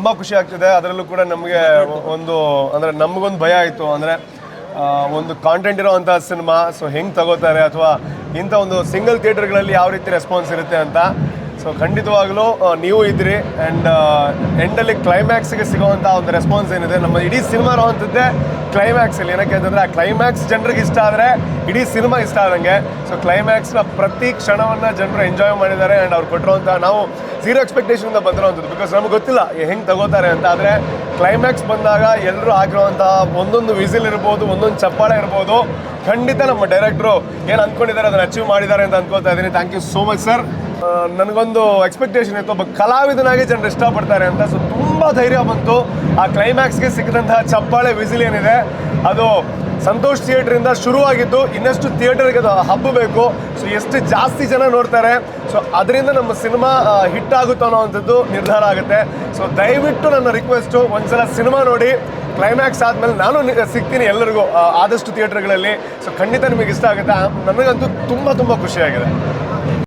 ತುಂಬ ಖುಷಿ ಆಗ್ತಿದೆ. ಅದರಲ್ಲೂ ಕೂಡ ನಮಗೆ ಒಂದು ಅಂದರೆ ನಮಗೊಂದು ಭಯ ಆಯಿತು, ಅಂದರೆ ಒಂದು ಕಾಂಟೆಂಟ್ ಇರೋವಂಥ ಸಿನಿಮಾ ಸೊ ಹೆಂಗೆ ತಗೋತಾರೆ ಅಥವಾ ಇಂಥ ಒಂದು ಸಿಂಗಲ್ ಥಿಯೇಟರ್ಗಳಲ್ಲಿ ಯಾವ ರೀತಿ ರೆಸ್ಪಾನ್ಸ್ ಇರುತ್ತೆ ಅಂತ. ಸೊ ಖಂಡಿತವಾಗಲೂ ನೀವು ಇದ್ರಿ ಆ್ಯಂಡ್ ಎಂಡಲ್ಲಿ ಕ್ಲೈಮ್ಯಾಕ್ಸ್ಗೆ ಸಿಗೋವಂಥ ಒಂದು ರೆಸ್ಪಾನ್ಸ್ ಏನಿದೆ ನಮ್ಮ ಇಡೀ ಸಿನಿಮಾ ಇರೋವಂಥದ್ದೇ ಕ್ಲೈಮ್ಯಾಕ್ಸಲ್ಲಿ. ಏನಕ್ಕೆ ಅಂತಂದರೆ ಆ ಕ್ಲೈಮ್ಯಾಕ್ಸ್ ಜನರಿಗೆ ಇಷ್ಟ ಆದರೆ ಇಡೀ ಸಿನಿಮಾ ಇಷ್ಟ ಆದಂಗೆ. ಸೊ ಕ್ಲೈಮ್ಯಾಕ್ಸ್ನ ಪ್ರತಿ ಕ್ಷಣವನ್ನು ಜನರು ಎಂಜಾಯ್ ಮಾಡಿದ್ದಾರೆ ಆ್ಯಂಡ್ ಅವ್ರು ಕೊಟ್ಟಿರೋವಂಥ ನಾವು ಝೀರೋ ಎಕ್ಸ್ಪೆಕ್ಟೇಷನಿಂದ ಬಂದಿರೋವಂಥದ್ದು. ಬಿಕಾಸ್ ನಮ್ಗೆ ಗೊತ್ತಿಲ್ಲ ಹೆಂಗೆ ತಗೋತಾರೆ ಅಂತ. ಆದರೆ ಕ್ಲೈಮ್ಯಾಕ್ಸ್ ಬಂದಾಗ ಎಲ್ಲರೂ ಹಾಕಿರೋವಂಥ ಒಂದೊಂದು ವಿಸಿಲ್ ಇರ್ಬೋದು, ಒಂದೊಂದು ಚಪ್ಪಾಳೆ ಇರ್ಬೋದು, ಖಂಡಿತ ನಮ್ಮ ಡೈರೆಕ್ಟ್ರು ಏನು ಅಂದ್ಕೊಂಡಿದ್ದಾರೆ ಅದನ್ನು ಅಚೀವ್ ಮಾಡಿದ್ದಾರೆ ಅಂತ ಅಂದ್ಕೊಳ್ತಾ ಇದ್ದೀನಿ. Thank you so much sir. ನನಗೊಂದು ಎಕ್ಸ್ಪೆಕ್ಟೇಷನ್ ಇತ್ತು, ಒಬ್ಬ ಕಲಾವಿದನಾಗಿ ಜನರು ಇಷ್ಟಪಡ್ತಾರೆ ಅಂತ. ಸೊ ತುಂಬ ಧೈರ್ಯ ಬಂತು. ಆ ಕ್ಲೈಮ್ಯಾಕ್ಸ್ಗೆ ಸಿಕ್ಕಿದಂತಹ ಚಪ್ಪಾಳೆ ವಿಸಿಲ್ ಏನಿದೆ ಅದು ಸಂತೋಷ್ ಥಿಯೇಟ್ರಿಂದ ಶುರುವಾಗಿದ್ದು ಇನ್ನಷ್ಟು ಥಿಯೇಟರ್ಗೆ ಅದು ಹಬ್ಬಬೇಕು. ಸೊ ಎಷ್ಟು ಜಾಸ್ತಿ ಜನ ನೋಡ್ತಾರೆ, ಸೊ ಅದರಿಂದ ನಮ್ಮ ಸಿನಿಮಾ ಹಿಟ್ ಆಗುತ್ತೋ ಅನ್ನೋವಂಥದ್ದು ನಿರ್ಧಾರ ಆಗುತ್ತೆ. ಸೊ ದಯವಿಟ್ಟು ನನ್ನ ರಿಕ್ವೆಸ್ಟು, ಒಂದ್ಸಲ ಸಿನಿಮಾ ನೋಡಿ, ಕ್ಲೈಮ್ಯಾಕ್ಸ್ ಆದಮೇಲೆ ನಾನು ಸಿಗ್ತೀನಿ ಎಲ್ಲರಿಗೂ ಆದಷ್ಟು ಥಿಯೇಟರ್ಗಳಲ್ಲಿ. ಸೊ ಖಂಡಿತ ನಿಮಗೆ ಇಷ್ಟ ಆಗುತ್ತೆ. ನನಗಂತೂ ತುಂಬ ಖುಷಿಯಾಗಿದೆ.